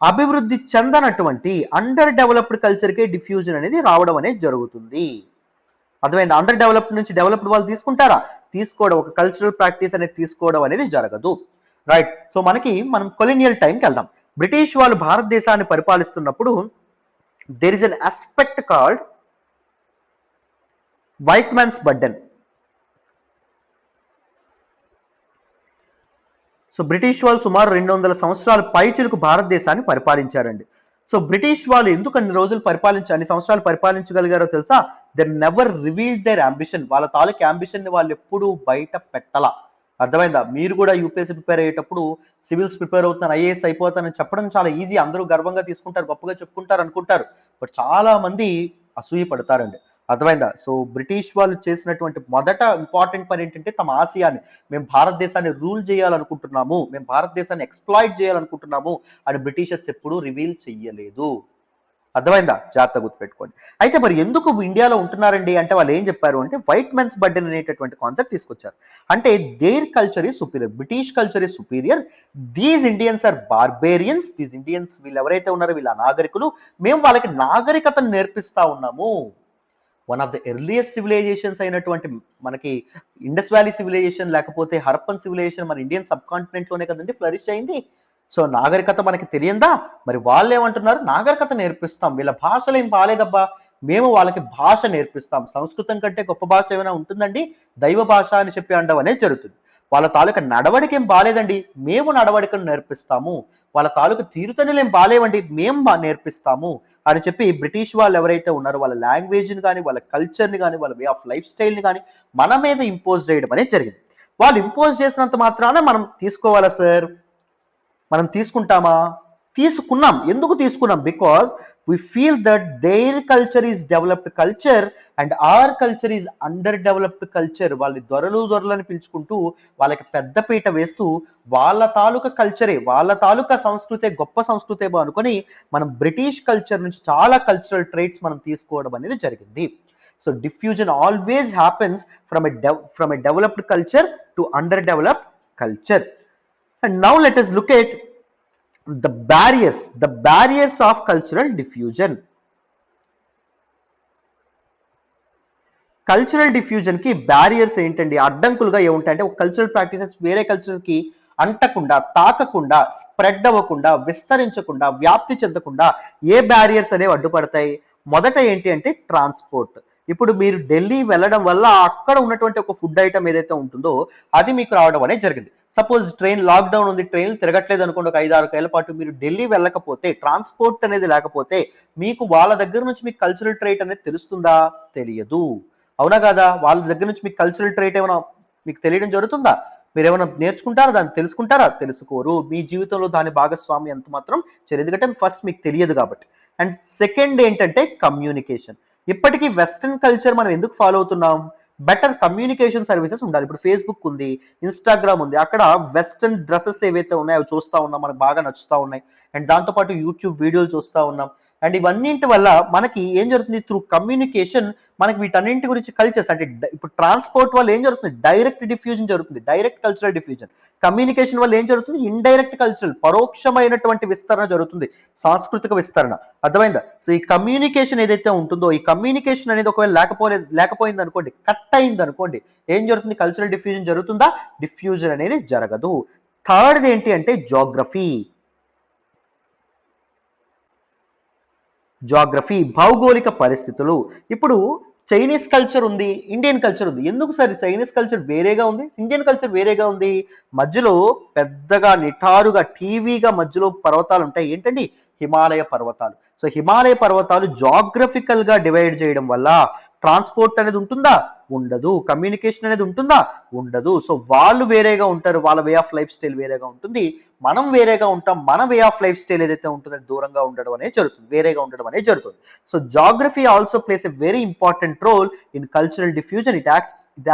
అభివృద్ధి చెందనటువంటి అండర్ డెవలప్డ్ కల్చర్కే డిఫ్యూజన్ అనేది రావడం అనేది జరుగుతుంది. అర్థమైంది? అండర్ డెవలప్డ్ నుంచి డెవలప్డ్ వాళ్ళు తీసుకుంటారా? తీసుకోవడం, ఒక కల్చరల్ ప్రాక్టీస్ అనేది తీసుకోవడం అనేది జరగదు. రైట్. సో మనం కొలోనియల్ టైంకి వెళ్దాం. బ్రిటిష్ వాళ్ళు భారతదేశాన్ని పరిపాలిస్తున్నప్పుడు there is an aspect called white man's burden. So British వాళ్ళు సుమారు 200 సంవత్సరాల పైచిలకు భారతదేశాన్ని పరిపాలించారండి. సో బ్రిటిష్ వాళ్ళు ఎందుకు అన్ని సంవత్సరాలు పరిపాలించగలిగారో తెలుసా? They never revealed their ambition. వాళ్ళ తాలూకు అంబిషన్ ని వాళ్ళు ఎప్పుడూ బయట పెట్టలా. అర్థమైందా? మీరు కూడా యూపీఎస్సీ ప్రిపేర్ అయ్యేటప్పుడు సివిల్స్ ప్రిపేర్ అవుతున్నాను, ఐఏఎస్ అయిపోతానని చెప్పడం చాలా ఈజీ. అందరూ గర్వంగా తీసుకుంటారు, గొప్పగా చెప్పుకుంటారు అనుకుంటారు. బట్ చాలా మంది అసూయ పడతారండి. అర్థమైందా? సో బ్రిటిష్ వాళ్ళు చేసినటువంటి మొదట ఇంపార్టెంట్ పని ఏంటంటే తమ ఆసియాన్ని, మేము భారతదేశాన్ని రూల్ చేయాలనుకుంటున్నాము, మేము భారతదేశాన్ని ఎక్స్ప్లాయిట్ చేయాలనుకుంటున్నాము అని బ్రిటిషర్స్ ఎప్పుడూ రివీల్ చెయ్యలేదు. అర్థమైందా? జాగ్రత్త గుర్తుపెట్టుకోండి. అయితే మరి ఎందుకు ఇండియాలో ఉంటున్నారండి అంటే వాళ్ళు ఏం చెప్పారు అంటే వైట్ మెన్స్ బర్డెన్ అనేటటువంటి కాన్సెప్ట్ తీసుకొచ్చారు. అంటే their culture is superior, British culture is superior, these Indians are barbarians. These Indians, వీళ్ళు ఎవరైతే ఉన్నారో వీళ్ళ నాగరికులు, మేము వాళ్ళకి నాగరికతను నేర్పిస్తా ఉన్నాము. One of the earliest civilisations అయినటువంటి మనకి ఇండస్ వ్యాలీ సివిలైజేషన్ లేకపోతే హరప్పన్ సివిలైజేషన్ మన ఇండియన్ సబ్ కాంటినెంట్ లోనే కదండి ఫ్లరిష్ అయింది. సో నాగరికత మనకి తెలియందా? మరి వాళ్ళు ఏమంటున్నారు? నాగరికత నేర్పిస్తాం, వీళ్ళ భాషలు ఏం బాలేదబ్బా, మేము వాళ్ళకి భాష నేర్పిస్తాం. సంస్కృతం కంటే గొప్ప భాష ఏమైనా ఉంటుందండి? దైవ భాష అని చెప్పి అనడం అనేది జరుగుతుంది. వాళ్ళ తాలూకా నడవడిక ఏం బాలేదండి, మేము నడవడికను నేర్పిస్తాము. వాళ్ళ తాలూకా తీరుతనులు ఏం బాలేవండి, మేము నేర్పిస్తాము అని చెప్పి బ్రిటిష్ వాళ్ళు ఎవరైతే ఉన్నారో వాళ్ళ లాంగ్వేజ్ని కానీ, వాళ్ళ కల్చర్ని కానీ, వాళ్ళ వే ఆఫ్ లైఫ్ స్టైల్ని కానీ మన మీద ఇంపోజ్ చేయడం అనేది జరిగింది. వాళ్ళు ఇంపోజ్ చేసినంత మాత్రాన మనం తీసుకోవాలా సార్? మనం తీసుకుంటామా? తీసుకున్నాం. ఎందుకు తీసుకున్నాం? Because we feel that their culture is developed culture and our culture is underdeveloped culture. వాళ్ళని దొరలని పిలుచుకుంటూ వాళ్ళకి పెద్దపీట వేస్తూ వాళ్ళ తాలూకా కల్చరే, వాళ్ళ తాలూకా సంస్కృతే గొప్ప సంస్కృతేమో అనుకొని మనం బ్రిటిష్ కల్చర్ నుంచి చాలా కల్చరల్ ట్రైట్స్ మనం తీసుకోవడం అనేది జరిగింది. So diffusion always happens from a developed culture to underdeveloped culture. And now let us look at the barriers of cultural diffusion. Cultural diffusion కి బ్యారియర్స్ ఏంటండి? అడ్డంకులుగా ఏముంటాయంటే ఒక కల్చరల్ ప్రాక్టీసెస్ వేరే కల్చర్ కి అంటకుండా, తాకకుండా, స్ప్రెడ్ అవ్వకుండా, విస్తరించకుండా, వ్యాప్తి చెందకుండా ఏ బ్యారియర్స్ అనేవి అడ్డుపడతాయి? మొదట ఏంటి అంటే ట్రాన్స్పోర్ట్. ఇప్పుడు మీరు ఢిల్లీ వెళ్ళడం వల్ల అక్కడ ఉన్నటువంటి ఒక ఫుడ్ ఐటమ్ ఏదైతే ఉంటుందో అది మీకు రావడం అనేది జరిగింది. సపోజ్ ట్రైన్ లాక్డౌన్ ఉంది, ట్రైన్లు తిరగట్లేదు అనుకోండి, ఒక 5-6 ఏళ్ల పాటు మీరు ఢిల్లీ వెళ్ళకపోతే, ట్రాన్స్పోర్ట్ అనేది లేకపోతే మీకు వాళ్ళ దగ్గర నుంచి మీకు కల్చరల్ ట్రైట్ అనేది తెలుస్తుందా? తెలియదు. అవునా కదా? వాళ్ళ దగ్గర నుంచి మీకు కల్చరల్ ట్రైట్ ఏమైనా మీకు తెలియడం జరుగుతుందా? మీరు ఏమైనా నేర్చుకుంటారా? దాన్ని తెలుసుకుంటారా? తెలుసుకోరు. మీ జీవితంలో దాని భాగస్వామి ఎంత మాత్రం తెలియదు, ఎందుకంటే ఫస్ట్ మీకు తెలియదు కాబట్టి. అండ్ సెకండ్ ఏంటంటే కమ్యూనికేషన్. ఇప్పటికీ వెస్టర్న్ కల్చర్ మనం ఎందుకు ఫాలో అవుతున్నాం? బెటర్ కమ్యూనికేషన్ సర్వీసెస్ ఉండాలి. ఇప్పుడు ఫేస్బుక్ ఉంది, ఇన్స్టాగ్రామ్ ఉంది, అక్కడ వెస్టర్న్ డ్రెస్సెస్ ఏవైతే ఉన్నాయో అవి చూస్తూ ఉన్నాం, మనకు బాగా నచ్చుతూ ఉన్నాయి. అండ్ దాంతోపాటు యూట్యూబ్ వీడియోలు చూస్తూ ఉన్నాం. అండ్ ఇవన్నింటి వల్ల మనకి ఏం జరుగుతుంది? త్రూ కమ్యూనికేషన్ మనకి వీటన్నింటి గురించి కల్చర్స్ అంటే ఇప్పుడు ట్రాన్స్పోర్ట్ వల్ల ఏం జరుగుతుంది? డైరెక్ట్ డిఫ్యూజన్ జరుగుతుంది, డైరెక్ట్ కల్చరల్ డిఫ్యూజన్. కమ్యూనికేషన్ వల్ల ఏం జరుగుతుంది? ఇండైరెక్ట్ కల్చరల్, పరోక్షమైనటువంటి విస్తరణ జరుగుతుంది, సాంస్కృతిక విస్తరణ. అర్థమైందా? సో ఈ కమ్యూనికేషన్ ఏదైతే ఉంటుందో, ఈ కమ్యూనికేషన్ అనేది ఒకవేళ లేకపోయింది అనుకోండి, కట్ అయింది అనుకోండి, ఏం జరుగుతుంది? కల్చరల్ డిఫ్యూజన్ జరుగుతుందా? డిఫ్యూజన్ అనేది జరగదు. థర్డ్ ఏంటి అంటే జోగ్రఫీ. జాగ్రఫీ, భౌగోళిక పరిస్థితులు. ఇప్పుడు చైనీస్ కల్చర్ ఉంది, ఇండియన్ కల్చర్ ఉంది. ఎందుకు సార్ చైనీస్ కల్చర్ వేరేగా ఉంది, ఇండియన్ కల్చర్ వేరేగా ఉంది? మధ్యలో పెద్దగా నిటారుగా టీవీగా మధ్యలో పర్వతాలు ఉంటాయి. ఏంటండి? హిమాలయ పర్వతాలు. సో హిమాలయ పర్వతాలు జాగ్రఫికల్ గా డివైడ్ చేయడం వల్ల ట్రాన్స్పోర్ట్ అనేది ఉంటుందా? ఉండదు. కమ్యూనికేషన్ అనేది ఉంటుందా? ఉండదు. సో వాళ్ళు వేరేగా ఉంటారు, వాళ్ళ వే ఆఫ్ లైఫ్ స్టైల్ వేరేగా ఉంటుంది, మనం వేరేగా ఉంటాం, మన వే ఆఫ్ లైఫ్ స్టైల్ ఏదైతే ఉంటుందో దూరంగా ఉండడం అనేది జరుగుతుంది, వేరేగా ఉండడం అనేది జరుగుతుంది. So geography also plays a very important role in cultural diffusion. It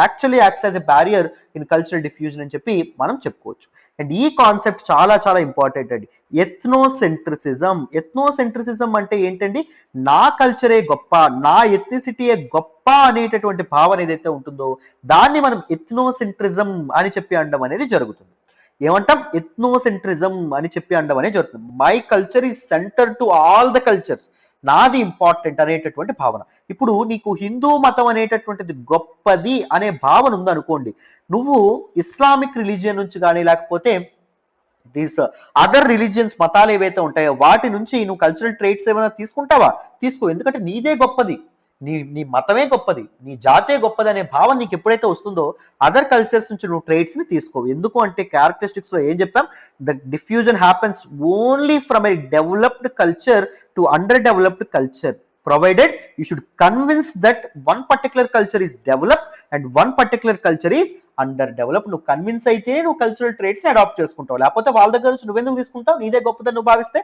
actually acts as a barrier in cultural diffusion అని చెప్పి మనం చెప్పుకోవచ్చు. అండ్ ఈ కాన్సెప్ట్ చాలా చాలా ఇంపార్టెంట్ అండి. ఎథ్నోసెంట్రిసిజం. ఎథ్నోసెంట్రిసిజం అంటే ఏంటండి? నా కల్చరే గొప్ప, నా ఎథ్నిసిటీయే గొప్ప అనేటటువంటి భావన ఏదైతే ఉంటుందో దాన్ని మనం ఎథ్నోసెంట్రిజం అని చెప్పి అనడం అనేది జరుగుతుంది. ఏమంటాం? ఎథ్నోసెంట్రిజం అని చెప్పి అనడం అనేది జరుగుతుంది. My culture is centre to all the cultures, నాది ఇంపార్టెంట్ అనేటటువంటి భావన. ఇప్పుడు నీకు హిందూ మతం అనేటటువంటిది గొప్పది అనే భావన ఉందనుకోండి, నువ్వు ఇస్లామిక్ రిలీజియన్ నుంచి కానీ లేకపోతే దీస్ అదర్ రిలీజియన్స్, మతాలు ఏవైతే ఉంటాయో వాటి నుంచి నువ్వు కల్చరల్ ట్రేట్స్ ఏమైనా తీసుకుంటావా? తీసుకో. ఎందుకంటే నీదే గొప్పది, నీ నీ మతమే గొప్పది, నీ జాతే గొప్పది అనే భావన నీకు ఎప్పుడైతే వస్తుందో అదర్ కల్చర్స్ నుంచి నువ్వు ట్రేట్స్ ని తీసుకోవు. ఎందుకు అంటే క్యారెక్టరిస్టిక్స్ లో ఏం చెప్పాం? The diffusion happens only from a developed culture to under developed culture, provided you should convince that one particular culture is developed and one particular culture is underdeveloped. నువ్వు కన్విన్స్ అయితే నువ్వు కల్చరల్ ట్రేట్స్ అడాప్ట్ చేసుకుంటావు, లేకపోతే వాళ్ళ దగ్గర నుంచి నువ్వెందుకు తీసుకుంటావు? నీదే గొప్పదని నువ్వు భావిస్తే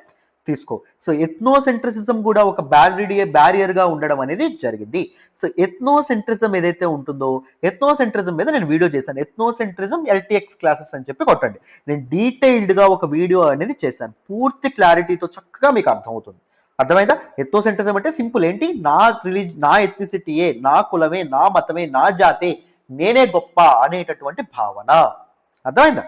తీసుకో. సో ఎథ్నోసెంట్రిసిజం కూడా ఒక బ్యారియర్ గా ఉండడం అనేది జరిగింది. సో ఎథ్నోసెంట్రిజం ఏదైతే ఉంటుందో, ఎథ్నోసెంట్రిజం మీద నేను వీడియో చేశాను. ఎథ్నోసెంట్రిజం LTX క్లాసెస్ అని చెప్పి కొట్టండి. నేను డీటెయిల్డ్ గా ఒక వీడియో అనేది చేశాను, పూర్తి క్లారిటీతో చక్కగా మీకు అర్థమవుతుంది. అర్థమైందా? ఎథ్నోసెంట్రిజం అంటే సింపుల్ ఏంటి? నా ఎథ్నిసిటీయే, నా కులమే, నా మతమే, నా జాతే, నేనే గొప్ప అనేటటువంటి భావన. అర్థమైందా?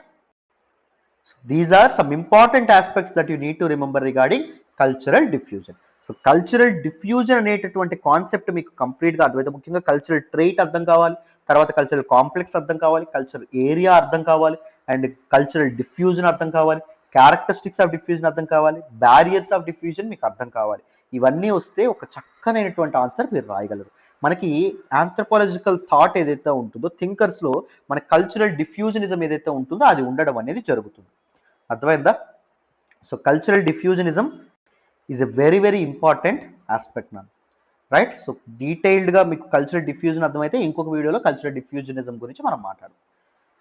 These are some important aspects that you need to remember regarding cultural diffusion. So cultural diffusion అనేటటువంటి కాన్సెప్ట్ మీకు కంప్లీట్ గా అర్థమైతే, ముఖ్యంగా కల్చరల్ ట్రైట్ అర్థం కావాలి, తర్వాత కల్చరల్ కాంప్లెక్స్ అర్థం కావాలి, కల్చరల్ ఏరియా అర్థం కావాలి, అండ్ కల్చరల్ డిఫ్యూజన్ అర్థం కావాలి, క్యారెక్టరిస్టిక్స్ ఆఫ్ డిఫ్యూజన్ అర్థం కావాలి, బ్యారియర్స్ ఆఫ్ డిఫ్యూజన్ మీకు అర్థం కావాలి. ఇవన్నీ వస్తే ఒక చక్కనైనటువంటి ఆన్సర్ మీరు రాయగలరు. మనకి ఆంథ్రోపాలజికల్ థాట్ ఏదైతే ఉంటుందో, థింకర్స్ లో మన కల్చరల్ డిఫ్యూజనిజం ఏదైతే ఉంటుందో అది ఉండడం అనేది జరుగుతుంది. అర్థమైందా? So cultural diffusionism is a very very important aspect ma'am, right? So డీటెయిల్డ్గా మీకు కల్చరల్ డిఫ్యూజన్ అర్థమైతే ఇంకొక వీడియోలో కల్చరల్ డిఫ్యూజనిజం గురించి మనం మాట్లాడదాం.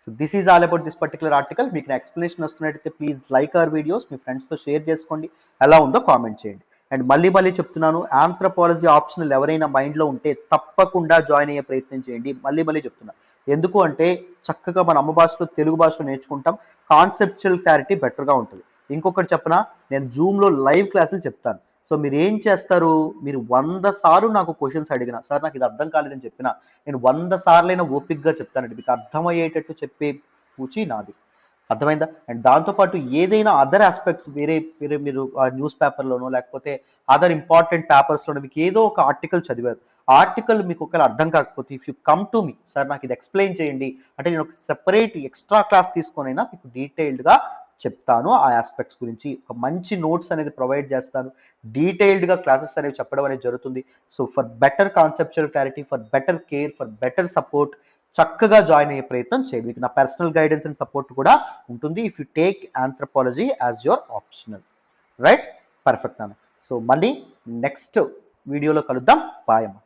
So this is all about this particular article. మీకు నా ఎక్స్ప్లెనేషన్ వస్తున్నట్టయితే ప్లీజ్ లైక్ అవర్ వీడియోస్, మీ ఫ్రెండ్స్తో షేర్ చేసుకోండి, ఎలా ఉందో కామెంట్ చేయండి. అండ్ మళ్ళీ చెప్తున్నాను, ఆంథ్రోపాలజీ ఆప్షనల్ ఎవరైనా మైండ్లో ఉంటే తప్పకుండా జాయిన్ అయ్యే ప్రయత్నం చేయండి. మళ్ళీ చెప్తున్నా, ఎందుకు అంటే చక్కగా మన అమ్మ భాషలో, తెలుగు భాషలో నేర్చుకుంటాం, కాన్సెప్చువల్ క్లారిటీ బెటర్గా ఉంటుంది. ఇంకొకటి చెప్పనా, నేను జూమ్లో లైవ్ క్లాసులు చెప్తాను. సో మీరు ఏం చేస్తారు? మీరు 100 సార్లు నాకు క్వశ్చన్స్ అడిగినా, సార్ నాకు ఇది అర్థం కాలేదని చెప్పినా, నేను 100 సార్లైనా ఓపిక్గా చెప్తానండి. మీకు అర్థమయ్యేటట్టు చెప్పే పూచి నాది. అర్థమైందా? అండ్ దాంతోపాటు ఏదైనా అదర్ ఆస్పెక్ట్స్ వేరే మీరు న్యూస్ పేపర్లోనో లేకపోతే అదర్ ఇంపార్టెంట్ పేపర్స్లోనో మీకు ఏదో ఒక ఆర్టికల్ చదివారు, ఆర్టికల్ మీకు ఒకవేళ అర్థం కాకపోతే if you come to me, sir నాకు ఇది ఎక్స్ప్లెయిన్ చేయండి అంటే నేను ఒక సెపరేట్ ఎక్స్ట్రా క్లాస్ తీసుకొనైనా మీకు డీటెయిల్డ్గా చెప్తాను. ఆ ఆస్పెక్ట్స్ గురించి ఒక మంచి నోట్స్ అనేది ప్రొవైడ్ చేస్తాను. డీటెయిల్డ్గా క్లాసెస్ అనేవి చెప్పడం అనేది జరుగుతుంది. So for better conceptual clarity, for better care, for better support చక్కగా జాయిన్ అయ్యే ప్రయత్నం చేయండి. మీకు నా పర్సనల్ గైడెన్స్ అండ్ సపోర్ట్ కూడా ఉంటుంది if you take anthropology as your optional. Right, perfect అన్న. సో మళ్ళీ నెక్స్ట్ వీడియోలో కలుద్దాం. బాయ్ అమ్మ.